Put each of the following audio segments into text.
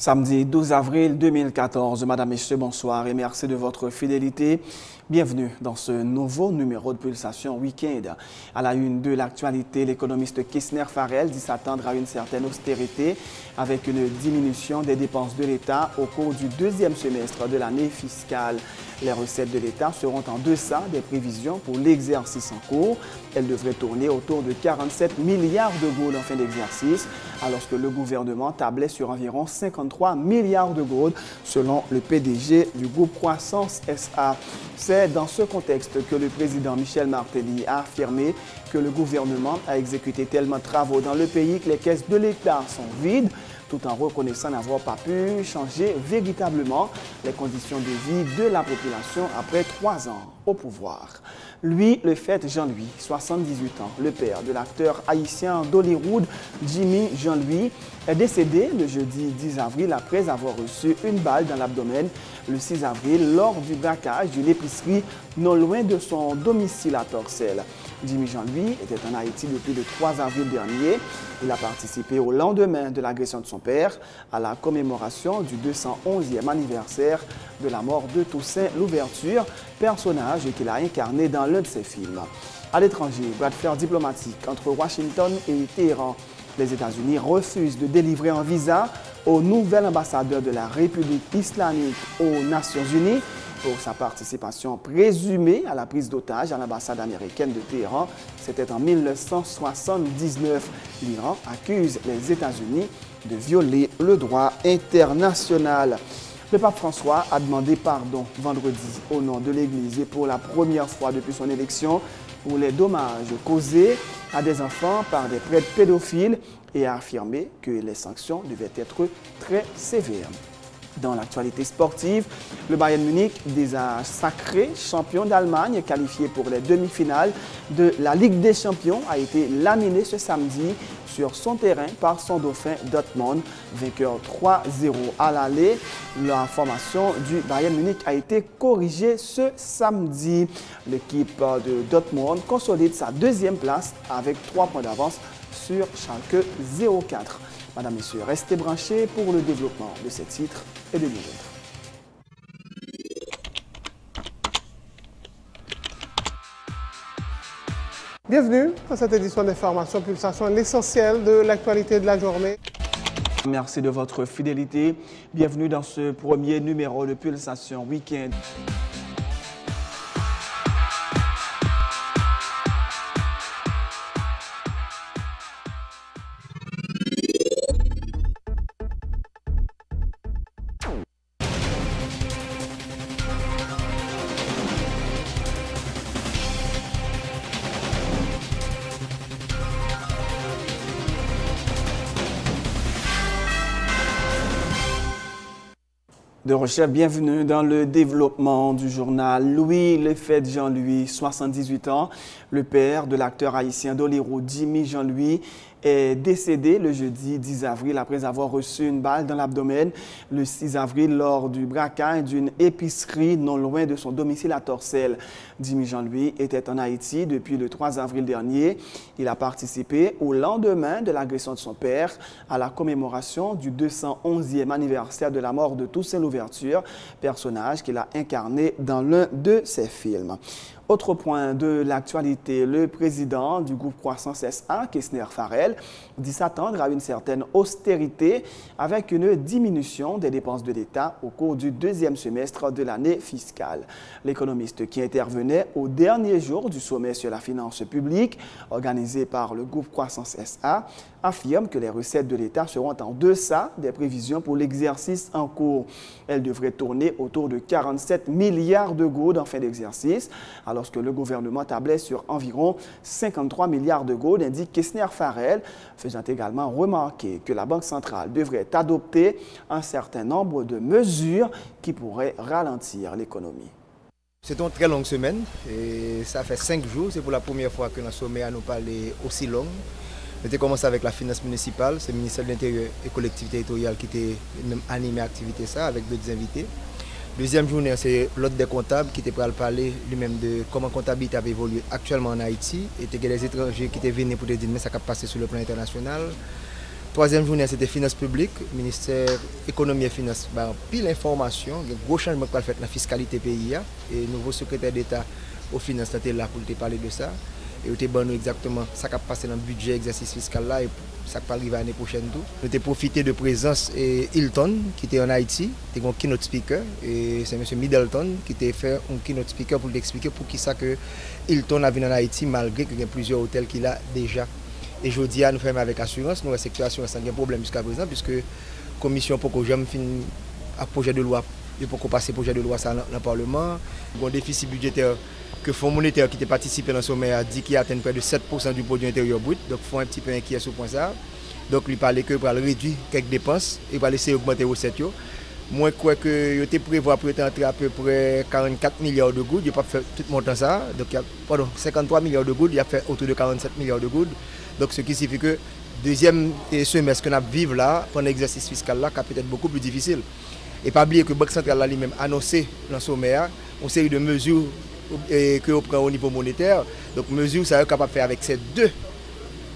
Samedi 12 avril 2014, Madame, Messieurs, bonsoir et merci de votre fidélité. Bienvenue dans ce nouveau numéro de Pulsation Week-end. À la une de l'actualité, l'économiste Kessner Farrell dit s'attendre à une certaine austérité avec une diminution des dépenses de l'État au cours du deuxième semestre de l'année fiscale. Les recettes de l'État seront en deçà des prévisions pour l'exercice en cours. Elles devraient tourner autour de 47 milliards de goudes en fin d'exercice, alors que le gouvernement tablait sur environ 53 milliards de goudes, selon le PDG du groupe Croissance SA. C'est dans ce contexte que le président Michel Martelly a affirmé que le gouvernement a exécuté tellement de travaux dans le pays que les caisses de l'État sont vides, tout en reconnaissant n'avoir pas pu changer véritablement les conditions de vie de la population après 3 ans au pouvoir. Lui, le fait Jean-Louis, 78 ans, le père de l'acteur haïtien d'Hollywood, Jimmy Jean-Louis, est décédé le jeudi 10 avril après avoir reçu une balle dans l'abdomen le 6 avril lors du braquage d'une épicerie non loin de son domicile à Torcelles. Jimmy Jean-Louis était en Haïti depuis le 3 avril dernier. Il a participé au lendemain de l'agression de son père à la commémoration du 211e anniversaire de la mort de Toussaint Louverture, personnage qu'il a incarné dans l'un de ses films. À l'étranger, bras de fer diplomatique entre Washington et Téhéran. Les États-Unis refusent de délivrer un visa au nouvel ambassadeur de la République islamique aux Nations Unies pour sa participation présumée à la prise d'otage à l'ambassade américaine de Téhéran. C'était en 1979. L'Iran accuse les États-Unis de violer le droit international. Le pape François a demandé pardon vendredi au nom de l'Église et pour la première fois depuis son élection pour les dommages causés à des enfants par des prêtres pédophiles et a affirmé que les sanctions devaient être très sévères. Dans l'actualité sportive, le Bayern Munich, déjà sacré champion d'Allemagne, qualifié pour les demi-finales de la Ligue des Champions, a été laminé ce samedi sur son terrain par son dauphin Dortmund, vainqueur 3-0 à l'aller. La formation du Bayern Munich a été corrigée ce samedi. L'équipe de Dortmund consolide sa deuxième place avec 3 points d'avance sur Schalke 04. Madame, Messieurs, restez branchés pour le développement de ces titres et de nous autres. Bienvenue à cette édition d'Information Pulsation, l'essentiel de l'actualité de la journée. Merci de votre fidélité. Bienvenue dans ce premier numéro de Pulsation Week-end. De recherche, bienvenue dans le développement du journal. Louis Lefebvre Jean-Louis, 78 ans, le père de l'acteur haïtien d'Hollywood, Jimmy Jean-Louis, est décédé le jeudi 10 avril après avoir reçu une balle dans l'abdomen le 6 avril lors du braquage d'une épicerie non loin de son domicile à Torcelles. Jimmy Jean-Louis était en Haïti depuis le 3 avril dernier. Il a participé au lendemain de l'agression de son père à la commémoration du 211e anniversaire de la mort de Toussaint Louverture, personnage qu'il a incarné dans l'un de ses films. Autre point de l'actualité, le président du groupe Croissance SA, Kessner Farrell, dit s'attendre à une certaine austérité avec une diminution des dépenses de l'État au cours du deuxième semestre de l'année fiscale. L'économiste qui intervenait au dernier jour du sommet sur la finance publique organisé par le groupe Croissance SA affirme que les recettes de l'État seront en deçà des prévisions pour l'exercice en cours. Elles devraient tourner autour de 47 milliards de goudes en fin d'exercice, alors que le gouvernement tablait sur environ 53 milliards de goudes, indique Kessner Farrell, faisant également remarquer que la Banque centrale devrait adopter un certain nombre de mesures qui pourraient ralentir l'économie. C'est une très longue semaine et ça fait 5 jours. C'est pour la première fois que le sommet a nous parlé aussi long. On a commencé avec la finance municipale, c'est le ministère de l'Intérieur et collectivité territoriale qui était animé à l'activité ça avec d'autres invités. Deuxième journée, c'est l'autre des comptables qui était prêt à parler lui-même de comment la comptabilité avait évolué actuellement en Haïti. Et il y a des étrangers qui étaient venus pour dire mais ça a passé sur le plan international. Troisième journée, c'était finances publiques, ministère économie et finances. Pile information, il y a un gros changement qui va faire dans la fiscalité pays. Et le nouveau secrétaire d'État aux finances était là pour te parler de ça. Et il était exactement ça qui a passé dans le budget exercice fiscal là et ça qui va arriver l'année prochaine tout. Nous avons profité de présence Hilton qui était en Haïti, qui était un keynote speaker et c'est M. Middleton qui était fait un keynote speaker pour l'expliquer pour qui ça que Hilton a venu en Haïti malgré qu'il y a plusieurs hôtels qu'il a déjà. Et je dis à nous faire avec assurance, nous la secteur assurance n'a pas de problème jusqu'à présent puisque la commission pour que j'aime un projet de loi, pour qu'on passe projet de loi ça dans le Parlement, un déficit budgétaire que le Fonds monétaire qui était participé dans ce sommet a dit qu'il atteint près de 7% du produit intérieur brut. Donc, il faut un petit peu inquiet sur ce point ça. Donc, il parlait que pour réduire quelques dépenses et pour laisser augmenter les recettes. Moi, je crois que il prévoit pour entrer à peu près 44 milliards de gouttes. Il n'a pas fait tout le montant ça. Donc, il y a 53 milliards de gouttes. Il a fait autour de 47 milliards de gouttes. Donc, ce qui signifie que le deuxième semestre que nous vivons là, pendant l'exercice fiscal là, est peut-être beaucoup plus difficile. Et pas oublier que la Banque centrale a lui-même annoncé dans ce sommet une série de mesures que on prend au niveau monétaire. Donc, mesures, ça est capable de faire avec ces deux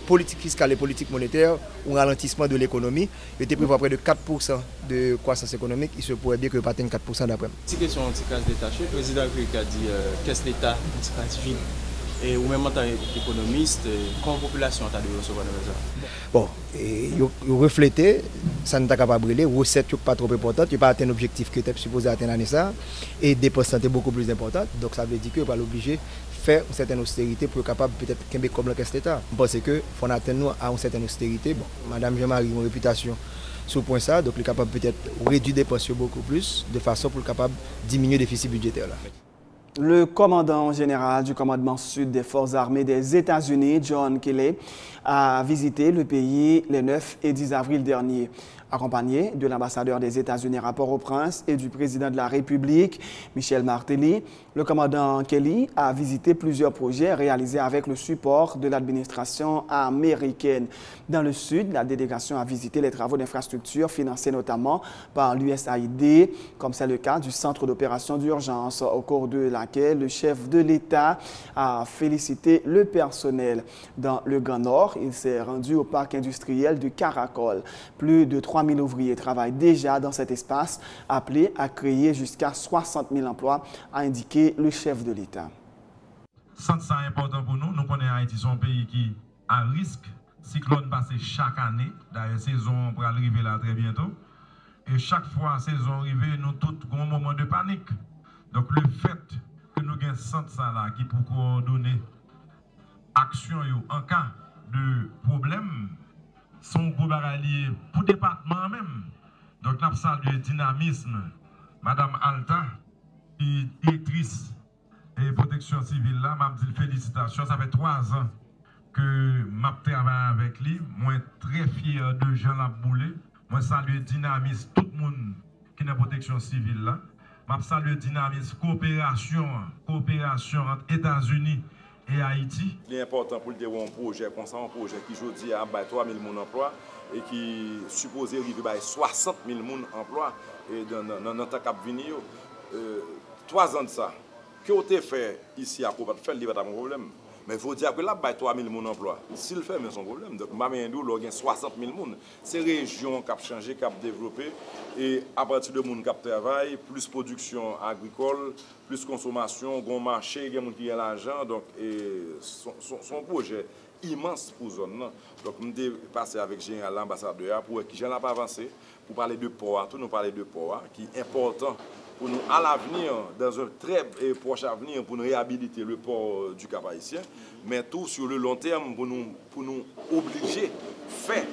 politiques fiscales et politiques monétaires, un ralentissement de l'économie. Il était prévu près de 4% de croissance économique. Il se pourrait bien que pas atteindre 4% d'après. Petite question, un petit cas détaché. Le président a dit qu'est-ce que l'État vide et ou même en tant qu'économiste, comment la population a de recevoir ça? Bon, il reflétait, ça n'est pas capable de brûler, recettes pas trop importantes, il pas atteint l'objectif que tu es supposé atteindre l'année ça, et dépenses santé beaucoup plus importantes. Donc ça veut dire qu'il va l'obliger de faire une certaine austérité pour être capable peut-être qu'un comme la caisse d'État. Je pense qu'il faut atteindre à une certaine austérité. Bon, Madame Jean-Marie, mon réputation sur le point ça, donc il est capable peut-être réduire les dépenses beaucoup plus, de façon pour être capable de diminuer le déficit budgétaire là. Le commandant général du commandement sud des forces armées des États-Unis, John Kelly, a visité le pays les 9 et 10 avril dernier. Accompagné de l'ambassadeur des États-Unis à Port-au-Prince et du président de la République, Michel Martelly, le commandant Kelly a visité plusieurs projets réalisés avec le support de l'administration américaine. Dans le sud, la délégation a visité les travaux d'infrastructure financés notamment par l'USAID, comme c'est le cas du centre d'opération d'urgence, au cours de laquelle le chef de l'État a félicité le personnel. Dans le Grand Nord, il s'est rendu au parc industriel du Caracol. Plus de 3 000 ouvriers travaillent déjà dans cet espace, appelé à créer jusqu'à 60 000 emplois, a indiqué le chef de l'État. C'est important pour nous. Nous connaissons Haïti, c'est un pays qui a risque. Cyclone passe chaque année. D'ailleurs, saison pour arriver là très bientôt. Et chaque fois saison arrivée, nous tous avons un moment de panique. Donc le fait que nous avons centre ça là qui pour coordonner action en cas de problème, sont pour alliés pour le département même. Donc nous avons salué dynamisme. Madame Alta, directrice et protection civile là, m'a dit félicitations. Ça fait 3 ans que je travaille avec lui. Moi, très fier de Jean Laboulé. Moi, salue dynamisme tout le monde qui est dans la protection civile là. Je salue dynamisme coopération entre États-Unis et Haïti. Il est important pour le dérouler un projet comme ça, un projet qui aujourd'hui a 3 000 emplois et qui est supposé arriver à 60 000 emplois dans notre cap venir. 3 ans de ça, que vous avez fait ici à Copa, il n'y a pas de problème. Mais il faut dire que là, il y a 3 000 emplois. S'il fait, mais son problème. Donc, il y a 60 000 personnes. C'est une région qui a changé, qui a développé. Et à partir de monde qui travaille, plus production agricole, plus consommation, bon marché, il y a des gens qui ont l'argent. Donc, son projet immense pour la zone. Donc, je suis passé avec l'ambassadeur pour qui n'a pas avancé, pour parler de port, tout nous parler de port, qui est important pour nous, à l'avenir, dans un très proche avenir, pour nous réhabiliter le port du Cap Haïtien, mais tout sur le long terme pour nous obliger à faire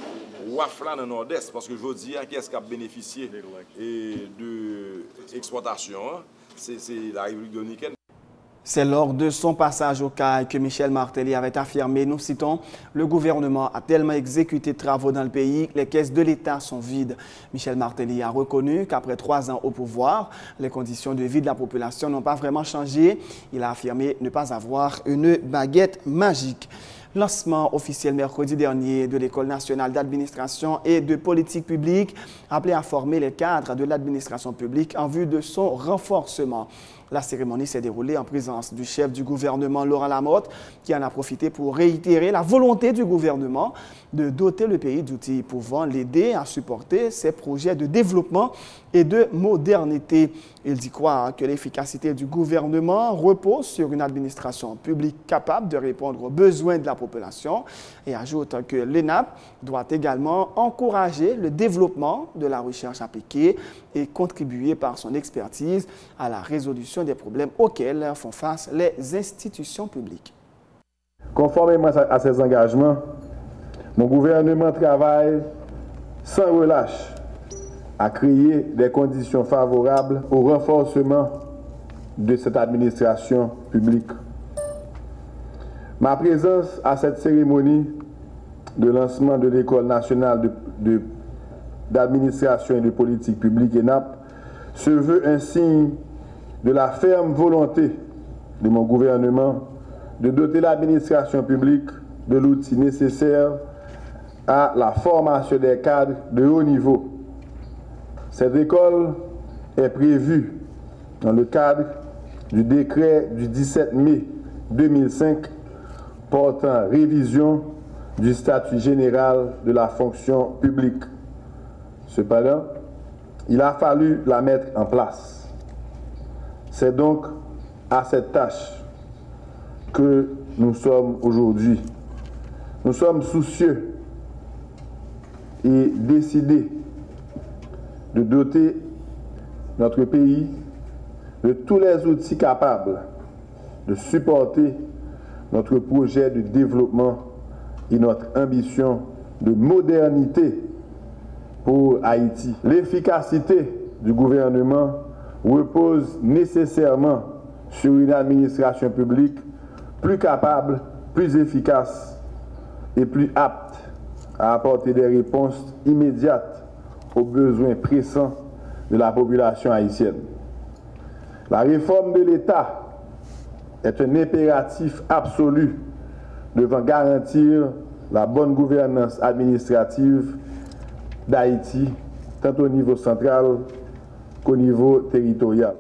Wafla dans le nord-est, parce que je dis, qui est-ce qui a bénéficié de l'exploitation, c'est la République dominicaine. C'est lors de son passage au CAI que Michel Martelly avait affirmé, nous citons, « Le gouvernement a tellement exécuté de travaux dans le pays, les caisses de l'État sont vides. » Michel Martelly a reconnu qu'après 3 ans au pouvoir, les conditions de vie de la population n'ont pas vraiment changé. Il a affirmé ne pas avoir une baguette magique. Lancement officiel mercredi dernier de l'École nationale d'administration et de politique publique, appelée à former les cadres de l'administration publique en vue de son renforcement. La cérémonie s'est déroulée en présence du chef du gouvernement, Laurent Lamotte, qui en a profité pour réitérer la volonté du gouvernement de doter le pays d'outils pouvant l'aider à supporter ses projets de développement et de modernité. Il dit croire que l'efficacité du gouvernement repose sur une administration publique capable de répondre aux besoins de la population et ajoute que l'ENAP doit également encourager le développement de la recherche appliquée et contribuer par son expertise à la résolution des problèmes auxquels font face les institutions publiques. Conformément à ces engagements, mon gouvernement travaille sans relâche à créer des conditions favorables au renforcement de cette administration publique. Ma présence à cette cérémonie de lancement de l'École nationale d'administration et de politique publique ENAP se veut un signe de la ferme volonté de mon gouvernement de doter l'administration publique de l'outil nécessaire à la formation des cadres de haut niveau. Cette école est prévue dans le cadre du décret du 17 mai 2005 portant révision du statut général de la fonction publique. Cependant, il a fallu la mettre en place. C'est donc à cette tâche que nous sommes aujourd'hui. Nous sommes soucieux et décidés de doter notre pays de tous les outils capables de supporter notre projet de développement et notre ambition de modernité pour Haïti. L'efficacité du gouvernement repose nécessairement sur une administration publique plus capable, plus efficace et plus apte à apporter des réponses immédiates aux besoins pressants de la population haïtienne. La réforme de l'État est un impératif absolu devant garantir la bonne gouvernance administrative d'Haïti, tant au niveau central qu'au niveau territorial.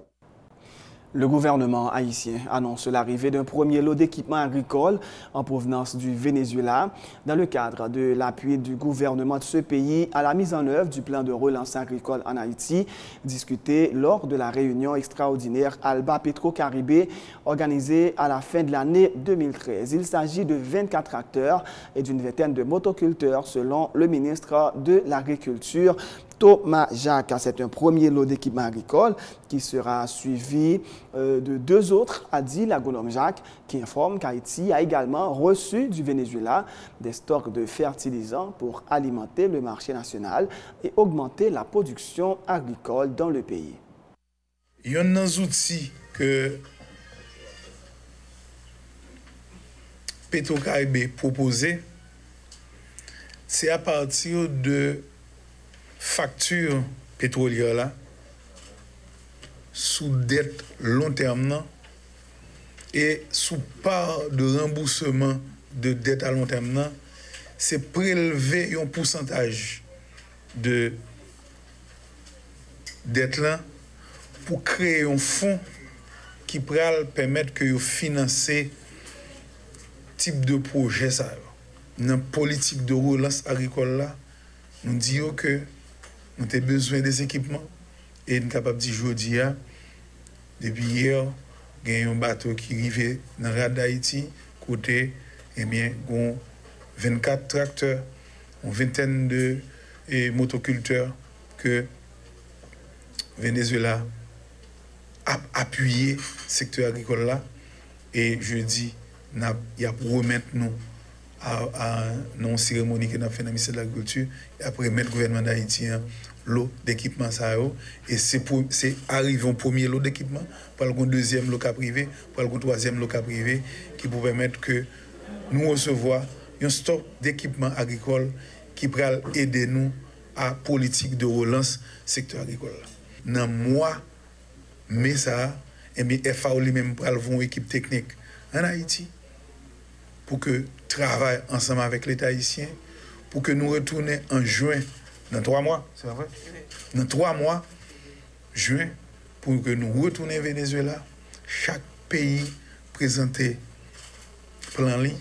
Le gouvernement haïtien annonce l'arrivée d'un premier lot d'équipements agricoles en provenance du Venezuela dans le cadre de l'appui du gouvernement de ce pays à la mise en œuvre du plan de relance agricole en Haïti, discuté lors de la réunion extraordinaire Alba Petro-Caribé organisée à la fin de l'année 2013. Il s'agit de 24 tracteurs et d'une vingtaine de motoculteurs selon le ministre de l'Agriculture, Thomas Jacques. C'est un premier lot d'équipements agricoles qui sera suivi de 2 autres, a dit l'agronome Jacques, qui informe qu'Haïti a également reçu du Venezuela des stocks de fertilisants pour alimenter le marché national et augmenter la production agricole dans le pays. Il y a un outil que Petro-Caribé proposé, c'est à partir de facture pétrolière là, sous dette long terme et sous part de remboursement de dette à long terme, c'est prélever un pourcentage de dette là pour créer un fonds qui pourrait permettre que vous financer type de projet ça. Dans la politique de relance agricole là, nous disons que nous avons besoin des équipements et nous sommes capables de dire aujourd'hui, depuis hier, il y a un bateau qui arrive dans le rade d'Haïti, côté, eh bien, 24 tracteurs, une vingtaine de motoculteurs que Venezuela a appuyé le secteur agricole là. Et je dis, il y a pour remettre nous à une cérémonie que nous avons fait dans le ministère de l'Agriculture et après mettre le gouvernement d'Haïti lot d'équipement et c'est arrivé au premier lot d'équipement, pour le deuxième lot privé, pour le troisième lot privé qui peut permettre que nous recevoir un stock d'équipements agricoles qui pourra aider nous à la politique de relance secteur agricole. Dans mois mais ça et bien FAO lui-même pour une équipe technique en Haïti pour que travaille ensemble avec l'État haïtien pour que nous retournions en juin dans 3 mois, c'est vrai? Dans 3 mois, juin, pour que nous retournions au Venezuela chaque pays présenter plan li,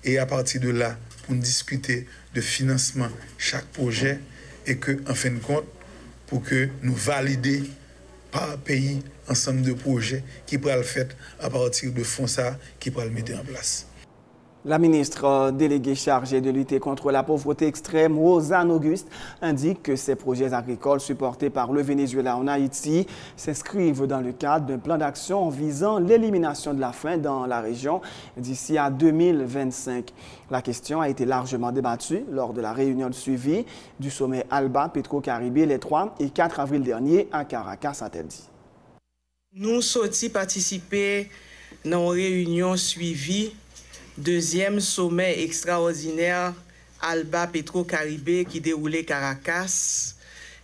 et à partir de là, pour discuter de financement chaque projet et que, en fin de compte, pour que nous validions par pays ensemble de projets qui pourraient le faire à partir de fonds ça qui pourraient le mettre en place. La ministre déléguée chargée de lutter contre la pauvreté extrême, Rosanne Auguste, indique que ces projets agricoles supportés par le Venezuela en Haïti s'inscrivent dans le cadre d'un plan d'action visant l'élimination de la faim dans la région d'ici à 2025. La question a été largement débattue lors de la réunion de suivi du sommet Alba Petro-Caribé les 3 et 4 avril dernier à Caracas, a-t-elle dit. Nous sommes participés dans une réunion suivie deuxième sommet extraordinaire Alba Petro-Caribé qui déroulait Caracas,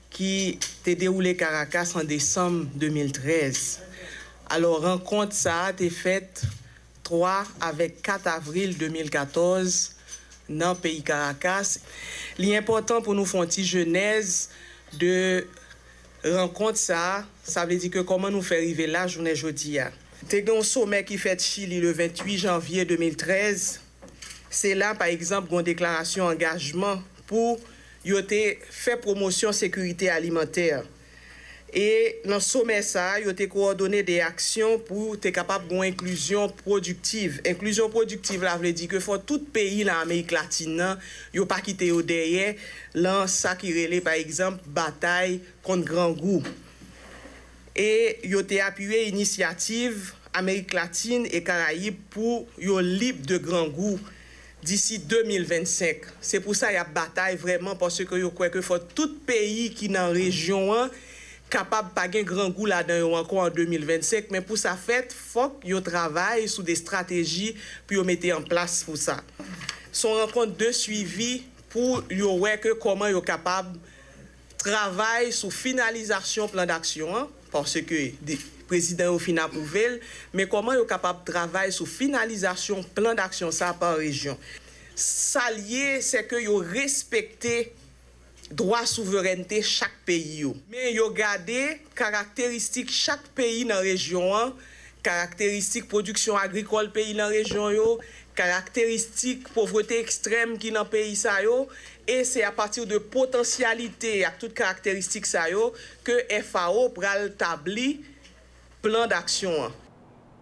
qui était déroulé Caracas en décembre 2013. Alors, rencontre ça a été faite 3 avec 4 avril 2014 dans le pays Caracas. L'important pour nous faire une genèse de rencontre ça veut dire que comment nous faire arriver là, journée jeudi. C'est un sommet qui fait Chili le 28 janvier 2013. C'est là, par exemple, une déclaration d'engagement pour faire promotion sécurité alimentaire. Et dans ce sommet, ça, il a coordonné des actions pour être capable d'une inclusion productive. Inclusion productive, là, veut dire que faut tout pays dans l'Amérique latine, il ne pas quitter derrière, là, ça qui relève, par exemple, bataille contre grand goût. Et il a appuyé l'initiative Amérique latine et Caraïbes pour être libre de grand goût d'ici 2025. C'est pour ça qu'il y a bataille vraiment parce que je crois que faut tout pays qui est dans la région capable de pas gagner grand goût là-dedans encore en 2025. Mais pour ça fait, faut qu'il travaille sur des stratégies pour mettre en place pour ça. Son rencontre de suivi pour voir que comment il est capable de travailler sur finalisation plan d'action parce que le président a approuvé, mais comment il est capable de travailler sur finalisation plan d'action ça par région. Ça lié, c'est que il respecté droit souveraineté chaque pays. Mais il a gardé caractéristiques chaque pays dans la région, caractéristiques production agricole pays dans la région, caractéristiques pauvreté extrême qui dans le pays ça yo. Et c'est à partir de potentialité, à toutes caractéristiques ça yo, que FAO pral établir plan d'action.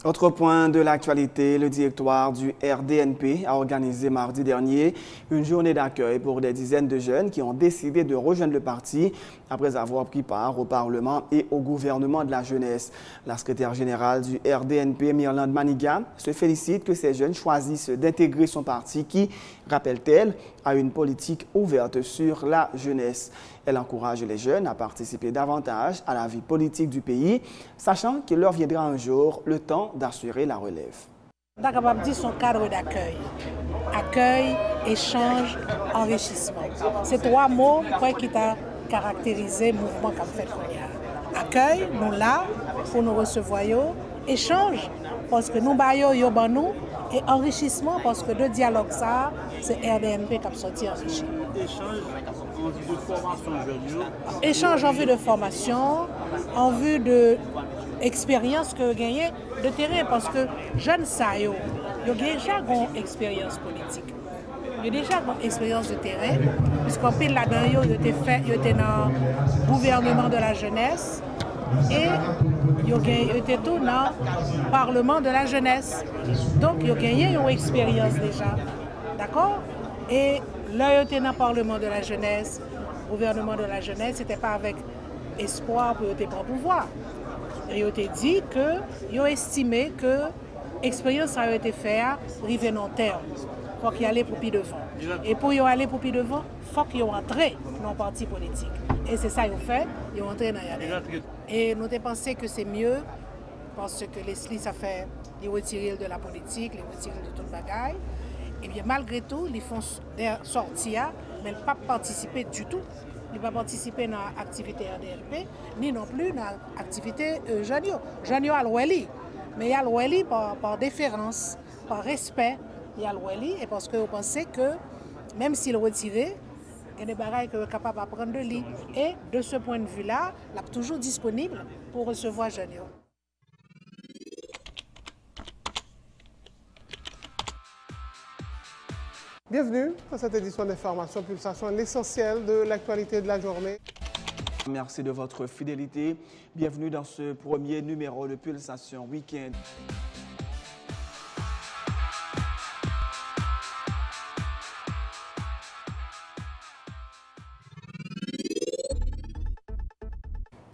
Autre point de l'actualité, le directoire du RDNP a organisé mardi dernier une journée d'accueil pour des dizaines de jeunes qui ont décidé de rejoindre le parti après avoir pris part au Parlement et au gouvernement de la jeunesse. La secrétaire générale du RDNP, Myrlande Maniga, se félicite que ces jeunes choisissent d'intégrer son parti qui, rappelle-t-elle, a une politique ouverte sur la jeunesse. Elle encourage les jeunes à participer davantage à la vie politique du pays, sachant qu'il leur viendra un jour le temps d'assurer la relève. Dakabab dit son cadre d'accueil. Accueil, échange, enrichissement. C'est 3 mots qui t'a caractérisé le mouvement qu'a fait. Accueil, nous là, pour nous recevoir. Échange, parce que nous baillons yo ban nous. Et enrichissement, parce que le dialogue ça, c'est RDNP qui a sorti enrichi. Échange en vue de formation jeune. Échange en vue de formation, en vue de expérience que gagné de terrain, parce que jeunes ça yo déjà une expérience politique. Il y a déjà une expérience de terrain, puisqu'en pile là-dedans, il était dans le gouvernement de la jeunesse et il était tout dans le Parlement de la jeunesse. Donc, il a gagné une expérience déjà. D'accord? Et là, il était dans le Parlement de la jeunesse, gouvernement de la jeunesse, ce n'était pas avec espoir pour être prendre pouvoir. Et il a dit qu'il a estimé que l'expérience a été faite, arriver dans le terme. Il faut qu'il y ait pour plus devant. Et pour y aller pour plus devant, il faut qu'il entre dans le parti politique. Et c'est ça qu'ils ont fait, ils ont entré dans la. Et nous avons pensé que c'est mieux, parce que Leslie, ça fait les retirer de la politique, les retirer de tout le bagaille. Et bien malgré tout, ils font des sorties, mais ils ne pas participer du tout. Ils ne pas participer dans l'activité RDNP, ni non plus dans l'activité Janio. Janio a l'oueli, mais il y a l'oueli par déférence, par respect. Il y a l'oueli, et parce que vous pensez que même s'il retiré, il y a des bagailles que vous êtes capable d'apprendre de lui. Et de ce point de vue-là, il est toujours disponible pour recevoir Janio. Bienvenue dans cette édition d'Information Pulsation, l'essentiel de l'actualité de la journée. Merci de votre fidélité. Bienvenue dans ce premier numéro de Pulsation Week-end.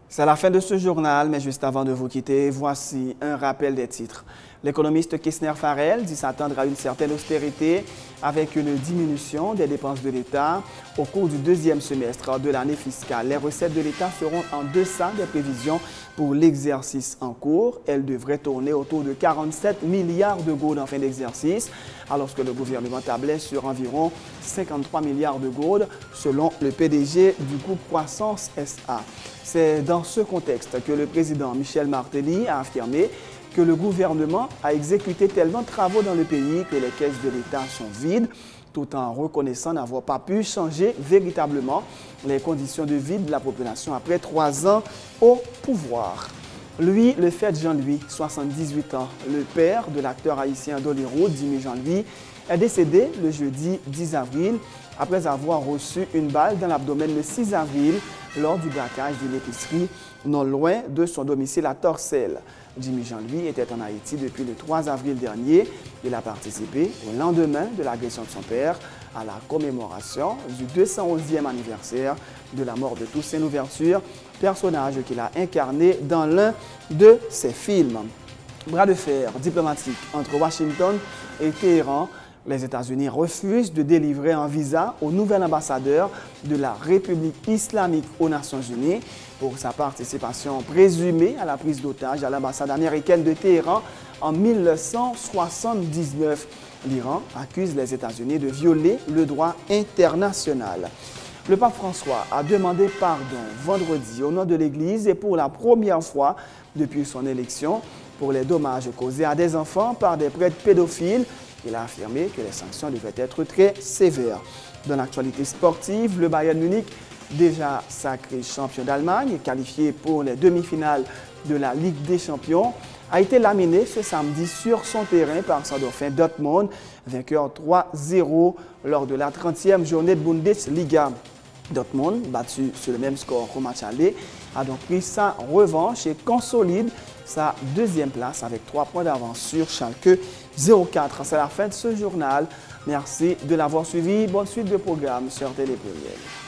C'est la fin de ce journal, mais juste avant de vous quitter, voici un rappel des titres. L'économiste Kessner Farrell dit s'attendre à une certaine austérité avec une diminution des dépenses de l'État. Au cours du deuxième semestre de l'année fiscale, les recettes de l'État seront en deçà des prévisions pour l'exercice en cours. Elles devraient tourner autour de 47 milliards de gourdes en fin d'exercice, alors que le gouvernement tablait sur environ 53 milliards de gourdes, selon le PDG du groupe Croissance SA. C'est dans ce contexte que le président Michel Martelly a affirmé que le gouvernement a exécuté tellement de travaux dans le pays que les caisses de l'État sont vides, tout en reconnaissant n'avoir pas pu changer véritablement les conditions de vie de la population après 3 ans au pouvoir. Lui, le fait Jean-Louis, 78 ans, le père de l'acteur haïtien d'Hollywood, Jimmy Jean-Louis, est décédé le jeudi 10 avril après avoir reçu une balle dans l'abdomen le 6 avril lors du braquage d'une épicerie non loin de son domicile à Torcelles. Jimmy Jean-Louis était en Haïti depuis le 3 avril dernier. Il a participé au lendemain de l'agression de son père à la commémoration du 211e anniversaire de la mort de Toussaint Louverture, personnage qu'il a incarné dans l'un de ses films. Bras de fer diplomatique entre Washington et Téhéran. Les États-Unis refusent de délivrer un visa au nouvel ambassadeur de la République islamique aux Nations Unies pour sa participation présumée à la prise d'otage à l'ambassade américaine de Téhéran en 1979. L'Iran accuse les États-Unis de violer le droit international. Le pape François a demandé pardon vendredi au nom de l'Église et pour la première fois depuis son élection pour les dommages causés à des enfants par des prêtres pédophiles. Il a affirmé que les sanctions devaient être très sévères. Dans l'actualité sportive, le Bayern Munich, déjà sacré champion d'Allemagne et qualifié pour les demi-finales de la Ligue des Champions, a été laminé ce samedi sur son terrain par son dauphin Dortmund, vainqueur 3-0 lors de la 30e journée de Bundesliga. Dortmund, battu sur le même score qu'au match aller, a donc pris sa revanche et consolide sa deuxième place avec 3 points d'avance sur Schalke 04. C'est la fin de ce journal. Merci de l'avoir suivi. Bonne suite de programme sur Télé Pluriel.